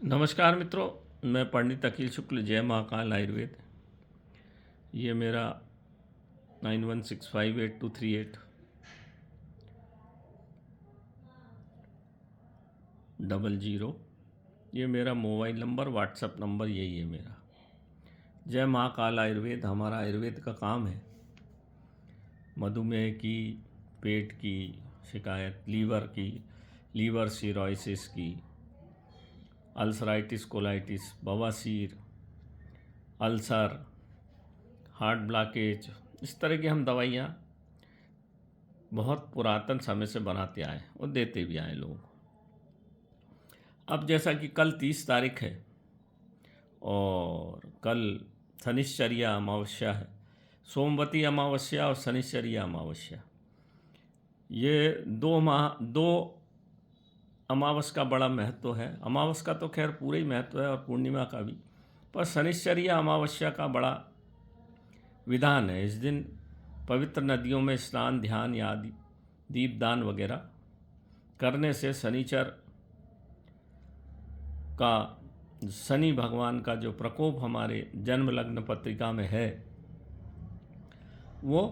नमस्कार मित्रों, मैं पंडित अखिल शुक्ल, जय महाकाल आयुर्वेद। ये मेरा 9165823800 ये मेरा मोबाइल नंबर, व्हाट्सएप नंबर यही है मेरा। जय महाकाल आयुर्वेद। हमारा आयुर्वेद का काम है मधुमेह की, पेट की शिकायत, लीवर सिरोसिस की, अल्सराइटिस कोलाइटिस, बवासीर, अल्सर, हार्ट ब्लॉकेज, इस तरह की हम दवाइयाँ बहुत पुरातन समय से बनाते आए और देते भी आए लोगों को। अब जैसा कि कल 30 तारीख है और कल शनिश्चर्या अमावस्या है, सोमवती अमावस्या और शनिश्चर्या अमावस्या, ये दो अमावस का बड़ा महत्व है। अमावस का तो खैर पूरा ही महत्व है और पूर्णिमा का भी, पर शनिश्चर्या अमावस्या का बड़ा विधान है। इस दिन पवित्र नदियों में स्नान, ध्यान या दीपदान वगैरह करने से शनि भगवान का जो प्रकोप हमारे जन्म लग्न पत्रिका में है वो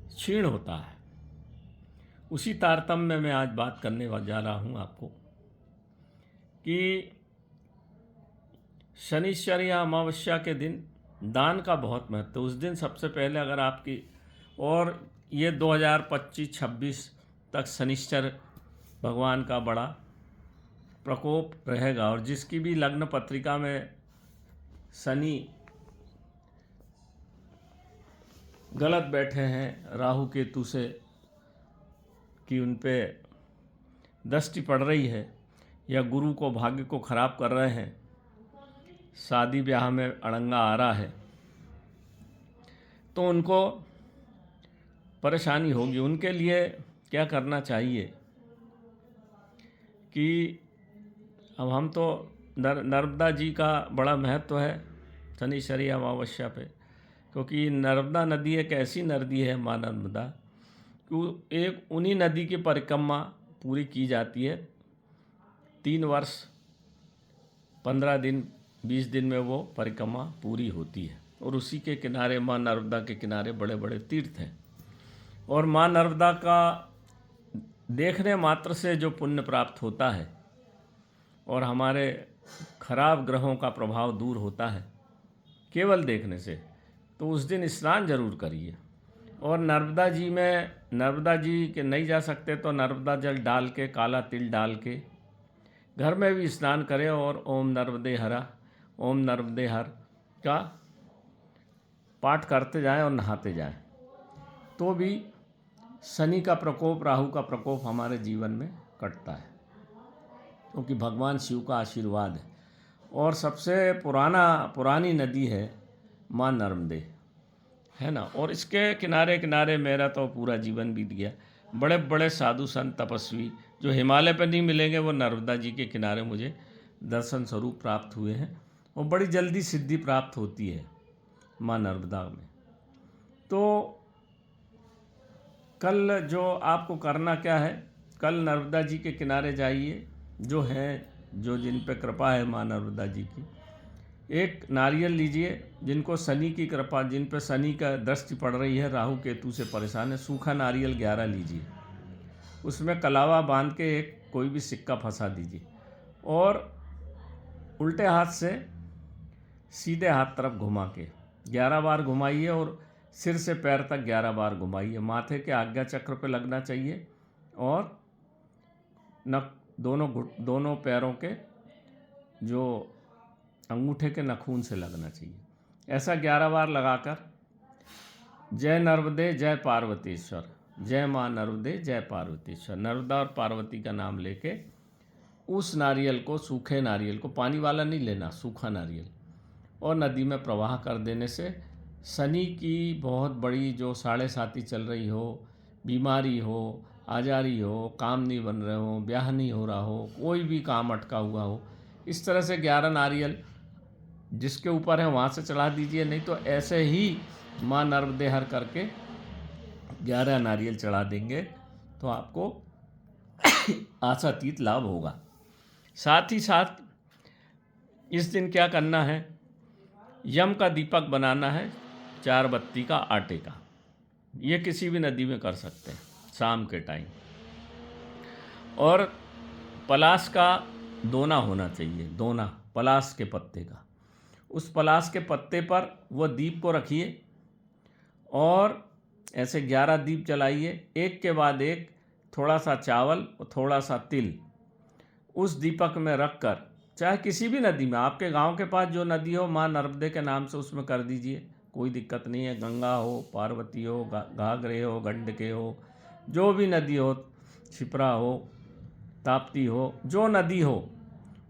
क्षीण होता है। उसी तारतम्य में मैं आज बात करने जा रहा हूँ आपको कि शनिश्चर्या अमावस्या के दिन दान का बहुत महत्व। उस दिन सबसे पहले अगर आपकी, और ये 2025-26 तक शनिश्चर भगवान का बड़ा प्रकोप रहेगा, और जिसकी भी लग्न पत्रिका में शनि गलत बैठे हैं राहु केतु से, कि उन पे दृष्टि पड़ रही है या गुरु को, भाग्य को खराब कर रहे हैं, शादी ब्याह में अड़ंगा आ रहा है, तो उनको परेशानी होगी। उनके लिए क्या करना चाहिए कि अब हम तो नर्मदा जी का बड़ा महत्व है शनिश्चर्या अमावस्या पे, क्योंकि नर्मदा नदी एक ऐसी नदी है, माँ नर्मदा, कि एक उन्हीं नदी की परिक्रमा पूरी की जाती है। 3 वर्ष 15 दिन 20 दिन में वो परिक्रमा पूरी होती है, और उसी के किनारे, माँ नर्मदा के किनारे बड़े बड़े तीर्थ हैं, और माँ नर्मदा का देखने मात्र से जो पुण्य प्राप्त होता है और हमारे खराब ग्रहों का प्रभाव दूर होता है केवल देखने से, तो उस दिन स्नान जरूर करिए। और नर्मदा जी के नहीं जा सकते तो नर्मदा जल डाल के, काला तिल डाल के घर में भी स्नान करें, और ओम नर्मदे हर का पाठ करते जाएं और नहाते जाएं, तो भी शनि का प्रकोप, राहु का प्रकोप हमारे जीवन में कटता है, क्योंकि भगवान शिव का आशीर्वाद है। और सबसे पुरानी नदी है माँ नर्मदे, है ना। और इसके किनारे किनारे मेरा तो पूरा जीवन बीत गया। बड़े बड़े साधु संत तपस्वी जो हिमालय पर नहीं मिलेंगे, वो नर्मदा जी के किनारे मुझे दर्शन स्वरूप प्राप्त हुए हैं, और बड़ी जल्दी सिद्धि प्राप्त होती है माँ नर्मदा में। तो कल जो आपको करना क्या है, कल नर्मदा जी के किनारे जाइए, जो जिन पे कृपा है माँ नर्मदा जी की। एक नारियल लीजिए, जिनको शनि की कृपा, जिन पे शनि का दृष्टि पड़ रही है, राहु केतु से परेशान है, सूखा नारियल 11 लीजिए, उसमें कलावा बांध के एक कोई भी सिक्का फंसा दीजिए, और उल्टे हाथ से सीधे हाथ तरफ घुमा के 11 बार घुमाइए, और सिर से पैर तक 11 बार घुमाइए। माथे के आज्ञा चक्र पे लगना चाहिए, और नख दोनों पैरों के जो अंगूठे के नखून से लगना चाहिए। ऐसा 11 बार लगाकर जय नर्मदे जय पार्वतीश्वर, जय माँ नर्मदे जय पार्वतीश्वर, नर्मदा और पार्वती का नाम लेके उस नारियल को, सूखे नारियल को, पानी वाला नहीं लेना, सूखा नारियल, और नदी में प्रवाह कर देने से शनि की बहुत बड़ी जो साढ़े साती चल रही हो, बीमारी हो, आजारी हो, काम नहीं बन रहे हो, ब्याह नहीं हो रहा हो, कोई भी काम अटका हुआ हो, इस तरह से 11 नारियल जिसके ऊपर है वहाँ से चढ़ा दीजिए। नहीं तो ऐसे ही माँ नर्मदे हर करके 11 नारियल चढ़ा देंगे तो आपको आशातीत लाभ होगा। साथ ही साथ इस दिन क्या करना है, यम का दीपक बनाना है 4 बत्ती का आटे का। ये किसी भी नदी में कर सकते हैं शाम के टाइम। और पलाश का दोना होना चाहिए, दोना पलाश के पत्ते का। उस पलाश के पत्ते पर वो दीप को रखिए और ऐसे 11 दीप जलाइए, एक के बाद एक, थोड़ा सा चावल और थोड़ा सा तिल उस दीपक में रख कर, चाहे किसी भी नदी में, आपके गांव के पास जो नदी हो माँ नर्मदे के नाम से उसमें कर दीजिए, कोई दिक्कत नहीं है। गंगा हो, पार्वती हो, घाघरे हो, गंडके हो, जो भी नदी हो, क्षिप्रा हो, ताप्ती हो, जो नदी हो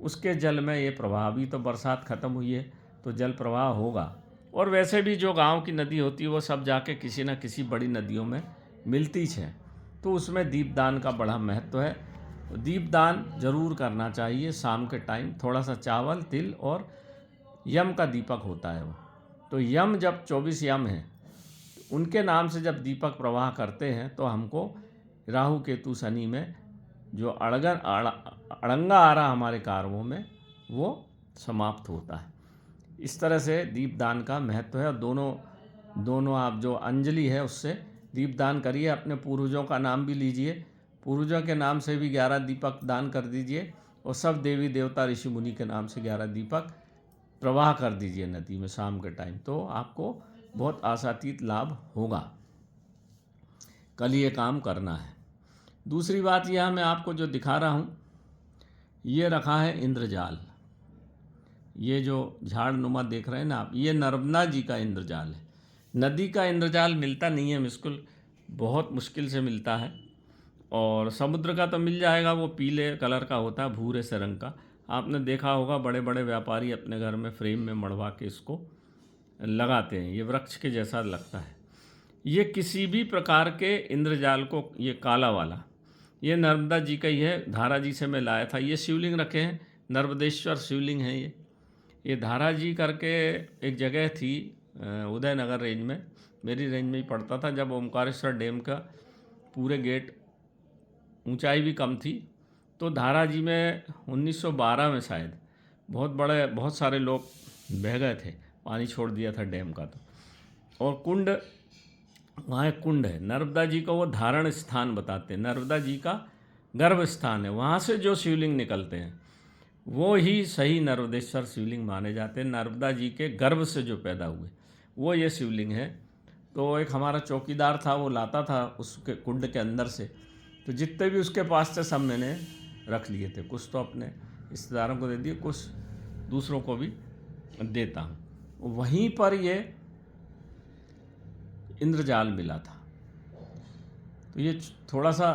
उसके जल में ये प्रवाह, अभी तो बरसात ख़त्म हुई है तो जल प्रवाह होगा। और वैसे भी जो गांव की नदी होती है वो सब जाके किसी न किसी बड़ी नदियों में मिलती है, तो उसमें दीपदान का बड़ा महत्व है। दीपदान जरूर करना चाहिए शाम के टाइम। थोड़ा सा चावल, तिल और यम का दीपक होता है वो। तो यम जब 24 यम हैं उनके नाम से जब दीपक प्रवाह करते हैं तो हमको राहु केतु शनि में जो अड़ंगा आ रहा हमारे कार्यों में वो समाप्त होता है। इस तरह से दीपदान का महत्व है। और दोनों आप जो अंजलि है उससे दीपदान करिए। अपने पूर्वजों का नाम भी लीजिए, पूर्वजों के नाम से भी 11 दीपक दान कर दीजिए और सब देवी देवता ऋषि मुनि के नाम से 11 दीपक प्रवाह कर दीजिए नदी में शाम के टाइम, तो आपको बहुत आशातीत लाभ होगा। कल ये काम करना है। दूसरी बात यह मैं आपको जो दिखा रहा हूँ, ये रखा है इंद्रजाल। ये जो झाड़ नुमा देख रहे हैं ना आप, ये नर्मदा जी का इंद्रजाल है। नदी का इंद्रजाल मिलता नहीं है, बहुत मुश्किल से मिलता है। और समुद्र का तो मिल जाएगा, वो पीले कलर का होता है, भूरे से रंग का। आपने देखा होगा बड़े बड़े व्यापारी अपने घर में फ्रेम में मढ़वा के इसको लगाते हैं, ये वृक्ष के जैसा लगता है। ये किसी भी प्रकार के इंद्रजाल को, ये काला वाला, ये नर्मदा जी का ही है, धारा जी से मैं लाया था। ये शिवलिंग रखे हैं, नर्मदेश्वर शिवलिंग है ये धारा जी करके एक जगह थी उदयनगर रेंज में, मेरी रेंज में ही पड़ता था। जब ओमकारेश्वर डैम का पूरे गेट ऊंचाई भी कम थी, तो धारा जी में 1912 में शायद बहुत सारे लोग बह गए थे, पानी छोड़ दिया था डैम का। तो और कुंड, वहाँ एक कुंड है, नर्मदा जी का वो धारण स्थान बताते हैं, नर्मदा जी का गर्भ स्थान है। वहाँ से जो शिवलिंग निकलते हैं वो ही सही नर्मदेश्वर शिवलिंग माने जाते हैं। नर्मदा जी के गर्भ से जो पैदा हुए वो ये शिवलिंग है। तो एक हमारा चौकीदार था, वो लाता था उसके कुंड के अंदर से, तो जितने भी उसके पास थे सब मैंने रख लिए थे। कुछ तो अपने रिश्तेदारों को दे दिए, कुछ दूसरों को भी देता हूँ। वहीं पर ये इंद्रजाल मिला था, तो ये थोड़ा सा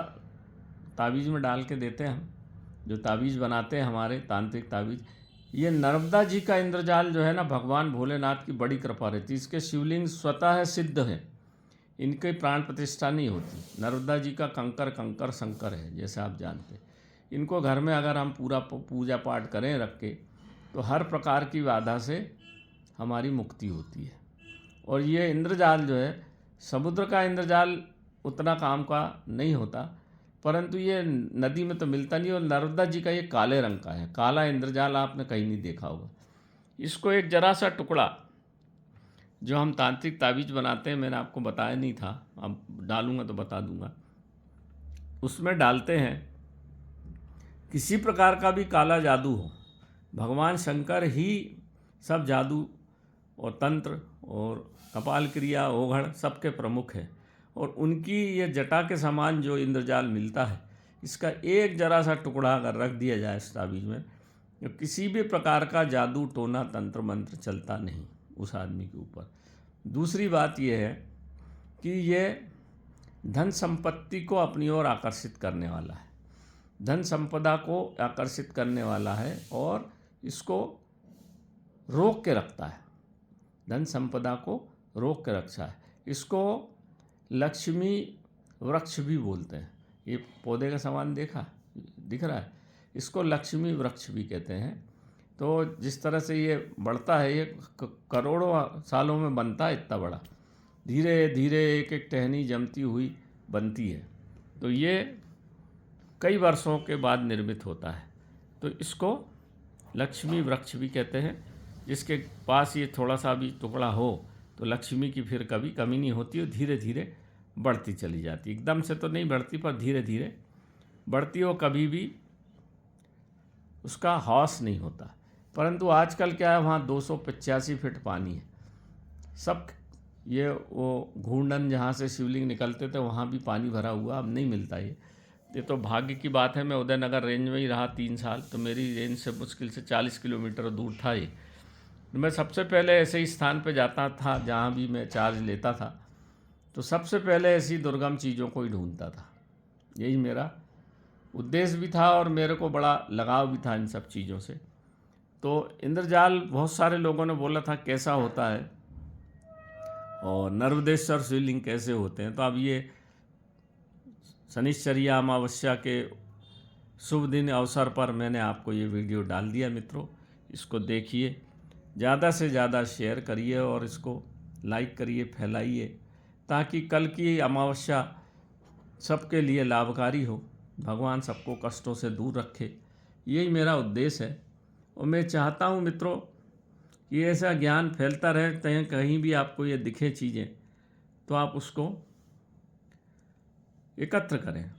तावीज़ में डाल के देते हैं हम, जो तावीज़ बनाते हैं हमारे तांत्रिक तावीज़। ये नर्मदा जी का इंद्रजाल जो है ना, भगवान भोलेनाथ की बड़ी कृपा रहती है। इसके शिवलिंग स्वतः सिद्ध हैं, इनके प्राण प्रतिष्ठा नहीं होती। नर्मदा जी का कंकर शंकर है, जैसे आप जानते हैं। इनको घर में अगर हम पूरा पूजा पाठ करें रख के, तो हर प्रकार की बाधा से हमारी मुक्ति होती है। और ये इंद्रजाल जो है, समुद्र का इंद्रजाल उतना काम का नहीं होता, परंतु ये नदी में तो मिलता नहीं। और नर्मदा जी का ये काले रंग का है, काला इंद्रजाल आपने कहीं नहीं देखा होगा। इसको एक जरा सा टुकड़ा, जो हम तांत्रिक तावीज़ बनाते हैं, मैंने आपको बताया नहीं था, अब डालूंगा तो बता दूंगा, उसमें डालते हैं। किसी प्रकार का भी काला जादू हो, भगवान शंकर ही सब जादू और तंत्र और कपाल क्रिया, ओघड़ सबके प्रमुख है। और उनकी ये जटा के समान जो इंद्रजाल मिलता है, इसका एक जरा सा टुकड़ा अगर रख दिया जाए इस तावीज़ में, तो किसी भी प्रकार का जादू टोना तंत्र मंत्र चलता नहीं उस आदमी के ऊपर। दूसरी बात यह है कि ये धन संपत्ति को अपनी ओर आकर्षित करने वाला है, धन संपदा को आकर्षित करने वाला है और इसको रोक के रखता है, धन संपदा को रोक के रखता है। इसको लक्ष्मी वृक्ष भी बोलते हैं। ये पौधे का समान दिख रहा है, इसको लक्ष्मी वृक्ष भी कहते हैं। तो जिस तरह से ये बढ़ता है, ये करोड़ों सालों में बनता है इतना बड़ा, धीरे धीरे एक एक टहनी जमती हुई बनती है। तो ये कई वर्षों के बाद निर्मित होता है। तो इसको लक्ष्मी वृक्ष भी कहते हैं। जिसके पास ये थोड़ा सा भी टुकड़ा हो तो लक्ष्मी की फिर कभी कमी नहीं होती और धीरे धीरे बढ़ती चली जाती। एकदम से तो नहीं बढ़ती पर धीरे धीरे बढ़ती हो, कभी भी उसका हौस नहीं होता। परंतु आजकल क्या है, वहाँ 285 फीट पानी है। सब ये वो घूर्णन जहाँ से शिवलिंग निकलते थे वहाँ भी पानी भरा हुआ, अब नहीं मिलता ये तो भाग्य की बात है। मैं उदयनगर रेंज में ही रहा 3 साल, तो मेरी रेंज से मुश्किल से 40 किलोमीटर दूर था ये। मैं सबसे पहले ऐसे ही स्थान पे जाता था जहाँ भी मैं चार्ज लेता था, तो सबसे पहले ऐसी दुर्गम चीज़ों को ही ढूंढता था। यही मेरा उद्देश्य भी था और मेरे को बड़ा लगाव भी था इन सब चीज़ों से। तो इंद्रजाल बहुत सारे लोगों ने बोला था कैसा होता है और नर्मदेश्वर शिवलिंग कैसे होते हैं। तो अब ये शनिश्चर्या अमावस्या के शुभ दिन अवसर पर मैंने आपको ये वीडियो डाल दिया मित्रों। इसको देखिए, ज़्यादा से ज़्यादा शेयर करिए और इसको लाइक करिए, फैलाइए, ताकि कल की अमावस्या सबके लिए लाभकारी हो, भगवान सबको कष्टों से दूर रखे। यही मेरा उद्देश्य है और मैं चाहता हूँ मित्रों कि ऐसा ज्ञान फैलता रहे। कहीं भी आपको ये दिखे चीज़ें तो आप उसको एकत्र करें।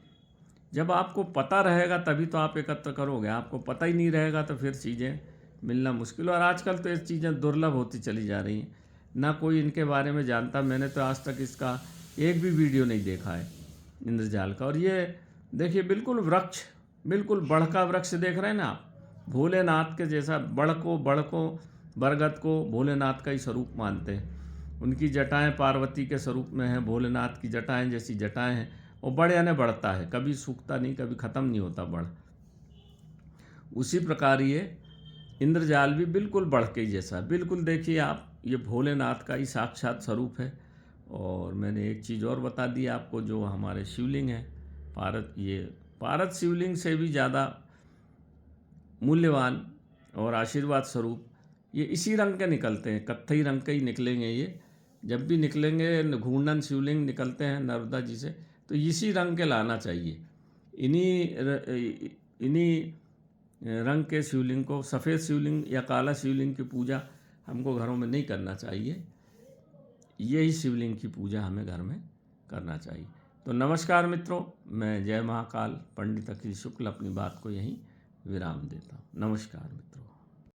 जब आपको पता रहेगा तभी तो आप एकत्र करोगे, आपको पता ही नहीं रहेगा तो फिर चीज़ें मिलना मुश्किल। और आजकल तो ये चीज़ें दुर्लभ होती चली जा रही हैं, ना कोई इनके बारे में जानता। मैंने तो आज तक इसका एक भी वीडियो नहीं देखा है इंद्रजाल का। और ये देखिए बिल्कुल वृक्ष, बिल्कुल बड़ का वृक्ष देख रहे हैं ना आप, भोलेनाथ के जैसा। बड़ को बरगद को भोलेनाथ का ही स्वरूप मानते हैं। उनकी जटाएं पार्वती के स्वरूप में हैं, भोलेनाथ की जटाएं जैसी जटाएं हैं। और बड़ यानी बढ़ता है, कभी सूखता नहीं, कभी ख़त्म नहीं होता बड़। उसी प्रकार ये इंद्रजाल भी बिल्कुल बढ़ के जैसा, बिल्कुल देखिए आप, ये भोलेनाथ का ही साक्षात स्वरूप है। और मैंने एक चीज़ और बता दी आपको, जो हमारे शिवलिंग है पारद शिवलिंग से भी ज़्यादा मूल्यवान और आशीर्वाद स्वरूप ये इसी रंग के निकलते हैं, कत्थई रंग के ही निकलेंगे ये। जब भी निकलेंगे घूर्णन शिवलिंग निकलते हैं नर्मदा जी से, तो इसी रंग के लाना चाहिए। इन्हीं रंग के शिवलिंग को, सफ़ेद शिवलिंग या काला शिवलिंग की पूजा हमको घरों में नहीं करना चाहिए। यही शिवलिंग की पूजा हमें घर में करना चाहिए। तो नमस्कार मित्रों, मैं जय महाकाल पंडित अखिल शुक्ल अपनी बात को यहीं विराम देता हूँ। नमस्कार मित्रों।